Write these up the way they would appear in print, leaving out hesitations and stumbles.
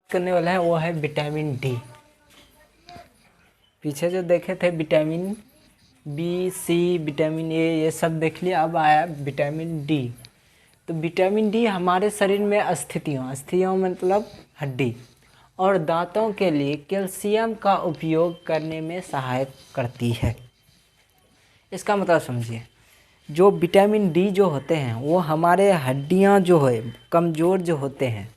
करने वाला है वो है विटामिन डी। पीछे जो देखे थे vitamin B, C, vitamin A, ये सब देख लिया। अब आया विटामिन डी। तो विटामिन डी हमारे शरीर में अस्थियों मतलब हड्डी और दांतों के लिए कैल्शियम का उपयोग करने में सहायक करती है। इसका मतलब समझिए, जो विटामिन डी जो होते हैं वो हमारे हड्डियां जो है कमज़ोर जो होते हैं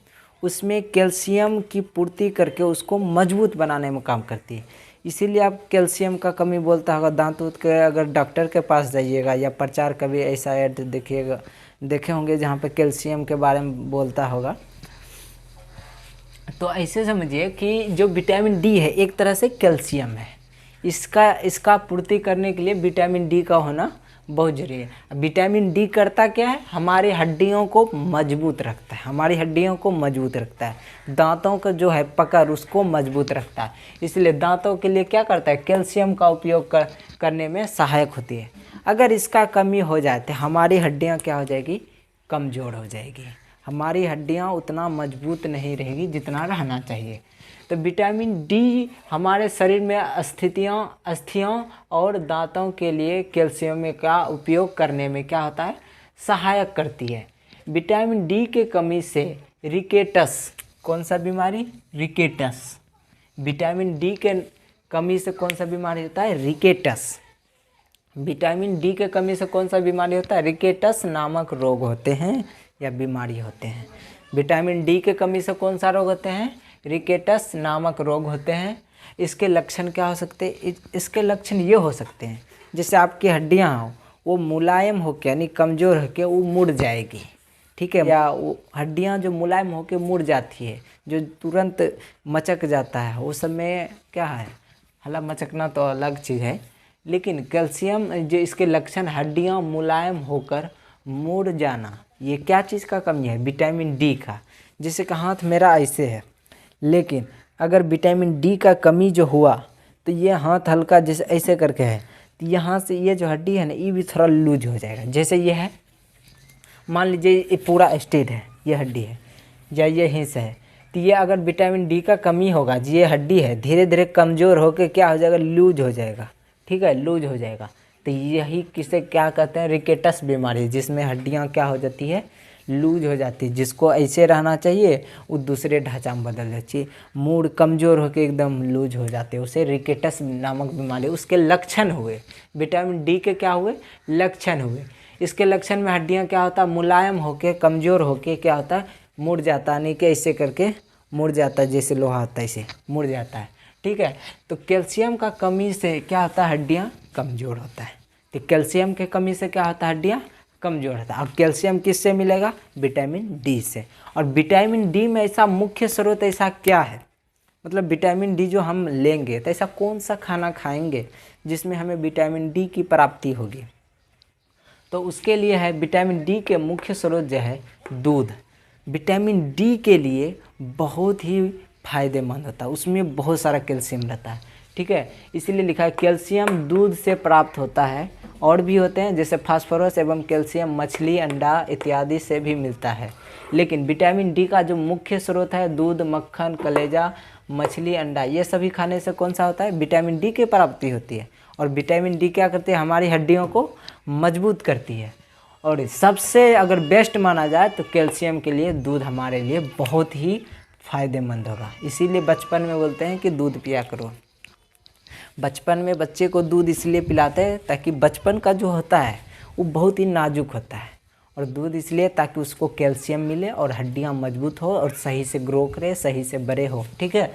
उसमें कैल्शियम की पूर्ति करके उसको मजबूत बनाने में काम करती है। इसीलिए आप कैल्शियम का कमी बोलता होगा दांत उत के, अगर डॉक्टर के पास जाइएगा या प्रचार कभी ऐसा ऐड देखिएगा, देखे होंगे जहाँ पे कैल्शियम के बारे में बोलता होगा। तो ऐसे समझिए कि जो विटामिन डी है एक तरह से कैल्शियम है। इसका पूर्ति करने के लिए विटामिन डी का होना बहुत जरूरी है। विटामिन डी करता क्या है, हमारी हड्डियों को मजबूत रखता है, हमारी हड्डियों को मजबूत रखता है, दांतों का जो है पकड़ उसको मजबूत रखता है। इसलिए दांतों के लिए क्या करता है, कैल्शियम का उपयोग करने में सहायक होती है। अगर इसका कमी हो जाए तो हमारी हड्डियाँ क्या हो जाएगी, कमज़ोर हो जाएगी, हमारी हड्डियाँ उतना मजबूत नहीं रहेगी जितना रहना चाहिए। तो विटामिन डी हमारे शरीर में अस्थियों और दांतों के लिए कैल्शियम का उपयोग करने में क्या होता है, सहायक करती है। विटामिन डी के कमी से रिकेटस, कौन सा बीमारी, रिकेटस। विटामिन डी के कमी से कौन सा बीमारी होता है, रिकेटस। विटामिन डी के कमी से कौन सा बीमारी होता है, रिकेटस नामक रोग होते हैं या बीमारी होते हैं। विटामिन डी के कमी से कौन सा रोग होते हैं, रिकेटस नामक रोग होते हैं। इसके लक्षण क्या हो सकते हैं, इसके लक्षण ये हो सकते हैं जैसे आपकी हड्डियां हो वो मुलायम होकर यानी कमज़ोर होकर वो मुड़ जाएगी, ठीक है, या वो हड्डियां जो मुलायम होकर मुड़ जाती है, जो तुरंत मचक जाता है, उस समय क्या है, हालांकि मचकना तो अलग चीज़ है, लेकिन कैल्शियम जो इसके लक्षण हड्डियां मुलायम होकर मुड़ जाना, ये क्या चीज़ का कमी है, विटामिन डी का। जैसे कि हाथ मेरा ऐसे है, लेकिन अगर विटामिन डी का कमी जो हुआ तो ये हाथ हल्का जैसे ऐसे करके है, तो यहाँ से ये जो हड्डी है ना ये भी थोड़ा लूज हो जाएगा। जैसे ये है, मान लीजिए ये पूरा स्ट्रेट है, ये हड्डी है या ये हिस्स है, तो ये अगर विटामिन डी का कमी होगा, ये हड्डी है धीरे धीरे कमज़ोर होकर क्या हो जाएगा, लूज हो जाएगा, ठीक है, लूज हो जाएगा। तो यही किसे क्या कहते हैं, रिकेटस बीमारी, जिसमें हड्डियाँ क्या हो जाती है, लूज हो जाती है। जिसको ऐसे रहना चाहिए वो दूसरे ढांचा में बदल जाती है, मूड कमज़ोर होकर एकदम लूज हो जाते हैं, उसे रिकेटस नामक बीमारी। उसके लक्षण हुए, विटामिन डी के क्या हुए, लक्षण हुए। इसके लक्षण में हड्डियाँ क्या होता है, मुलायम होकर कमज़ोर होकर क्या होता है, मुड़ जाता है, नहीं कि ऐसे करके मुड़ जाता है, जैसे लोहा होता है ऐसे मुड़ जाता है, ठीक है। तो कैल्शियम का कमी से क्या होता है, हड्डियाँ कमज़ोर होता है। तो कैल्शियम के कमी से क्या होता है, हड्डियाँ कमज़ोर होता है। अब कैल्शियम किससे मिलेगा, विटामिन डी से। और विटामिन डी में ऐसा मुख्य स्रोत ऐसा क्या है, मतलब विटामिन डी जो हम लेंगे तो ऐसा कौन सा खाना खाएंगे जिसमें हमें विटामिन डी की प्राप्ति होगी। तो उसके लिए है विटामिन डी के मुख्य स्रोत जो है दूध। विटामिन डी के लिए बहुत ही फायदेमंद होता है, उसमें बहुत सारा कैल्शियम रहता है, ठीक है। इसीलिए लिखा है कैल्शियम दूध से प्राप्त होता है। और भी होते हैं जैसे फास्फोरस एवं कैल्शियम मछली, अंडा इत्यादि से भी मिलता है। लेकिन विटामिन डी का जो मुख्य स्रोत है दूध, मक्खन, कलेजा, मछली, अंडा, ये सभी खाने से कौन सा होता है, विटामिन डी की प्राप्ति होती है। और विटामिन डी क्या करती है, हमारी हड्डियों को मजबूत करती है। और सबसे अगर बेस्ट माना जाए तो कैल्शियम के लिए दूध हमारे लिए बहुत ही फायदेमंद होगा। इसीलिए बचपन में बोलते हैं कि दूध पिया करो। बचपन में बच्चे को दूध इसलिए पिलाते हैं ताकि बचपन का जो होता है वो बहुत ही नाजुक होता है, और दूध इसलिए ताकि उसको कैल्शियम मिले और हड्डियां मजबूत हो और सही से ग्रो करे, सही से बड़े हो, ठीक है।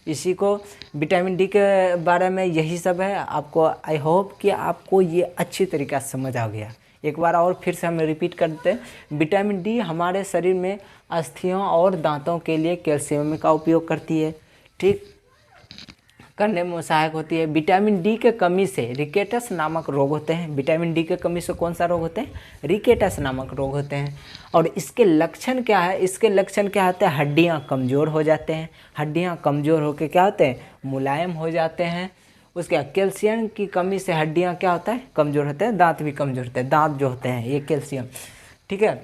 इसी को विटामिन डी के बारे में यही सब है। आपको आई होप कि आपको ये अच्छी तरीक़ा से समझ आ गया। एक बार और फिर से हम रिपीट करते हैं, विटामिन डी हमारे शरीर में अस्थियों और दांतों के लिए कैल्शियम का उपयोग करती है, ठीक करने में सहायक होती है। विटामिन डी के कमी से रिकेटस नामक रोग होते हैं। विटामिन डी के कमी से कौन सा रोग होते हैं, रिकेटस नामक रोग होते हैं। और इसके लक्षण क्या है, इसके लक्षण क्या होते हैं, हड्डियां कमज़ोर हो जाते हैं, हड्डियां कमज़ोर होकर क्या होते हैं, मुलायम हो जाते हैं। उसके बाद कैल्शियम की कमी से हड्डियां क्या होता है, कमज़ोर होते हैं, दांत भी कमज़ोर होते हैं, दांत जो होते हैं ये कैल्शियम, ठीक है।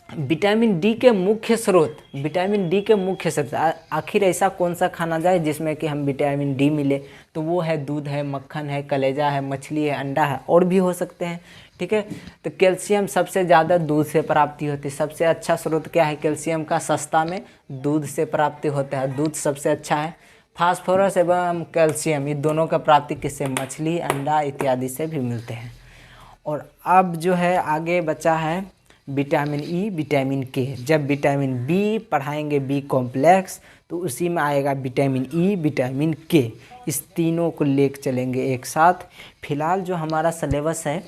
विटामिन डी के मुख्य स्रोत, विटामिन डी के मुख्य स्रोत आखिर ऐसा कौन सा खाना जाए जिसमें कि हम विटामिन डी मिले, तो वो है दूध है, मक्खन है, कलेजा है, मछली है, अंडा है, और भी हो सकते हैं। ठीक है, तो कैल्शियम सबसे ज़्यादा दूध से प्राप्ति होती है। सबसे अच्छा स्रोत क्या है कैल्शियम का? सस्ता में दूध से प्राप्ति होता है, दूध सबसे अच्छा है। फास्फोरस एवं कैल्शियम ये दोनों का प्राप्ति किससे? मछली, अंडा इत्यादि से भी मिलते हैं। और अब जो है आगे बचा है विटामिन ई, विटामिन के। जब विटामिन बी पढ़ाएंगे बी कॉम्प्लेक्स, तो उसी में आएगा विटामिन ई, विटामिन के। इस तीनों को लेकर चलेंगे एक साथ। फिलहाल जो हमारा सिलेबस है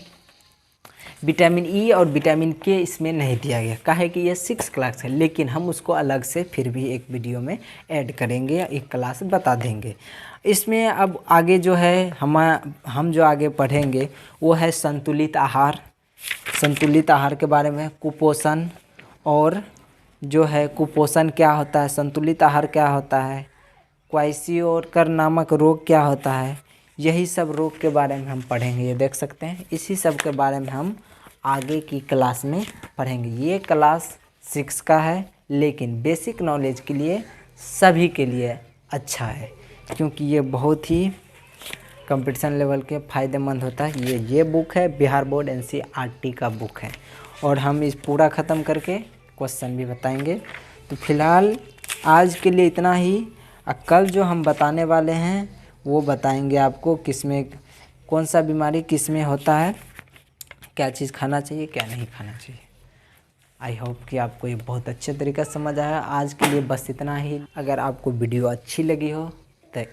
विटामिन ई और विटामिन के इसमें नहीं दिया गया, काहे कि ये 6 क्लास है, लेकिन हम उसको अलग से फिर भी एक वीडियो में ऐड करेंगे, एक क्लास बता देंगे इसमें। अब आगे जो है हम जो आगे पढ़ेंगे वो है संतुलित आहार। संतुलित आहार के बारे में, कुपोषण, और जो है कुपोषण क्या होता है, संतुलित आहार क्या होता है, क्वाइशियोर्कर नामक रोग क्या होता है, यही सब रोग के बारे में हम पढ़ेंगे। ये देख सकते हैं, इसी सब के बारे में हम आगे की क्लास में पढ़ेंगे। ये क्लास 6 का है, लेकिन बेसिक नॉलेज के लिए सभी के लिए अच्छा है, क्योंकि ये बहुत ही कंपटीशन लेवल के फ़ायदेमंद होता है। ये बुक है बिहार बोर्ड NCERT का बुक है, और हम इस पूरा ख़त्म करके क्वेश्चन भी बताएंगे। तो फिलहाल आज के लिए इतना ही। कल जो हम बताने वाले हैं वो बताएंगे आपको किसमें कौन सा बीमारी किसमें होता है, क्या चीज़ खाना चाहिए, क्या नहीं खाना चाहिए। आई होप कि आपको ये बहुत अच्छे तरीके से समझ आया। आज के लिए बस इतना ही। अगर आपको वीडियो अच्छी लगी हो तो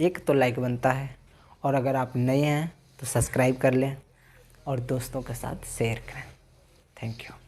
एक तो लाइक बनता है, और अगर आप नए हैं तो सब्सक्राइब कर लें और दोस्तों के साथ शेयर करें। Thank you.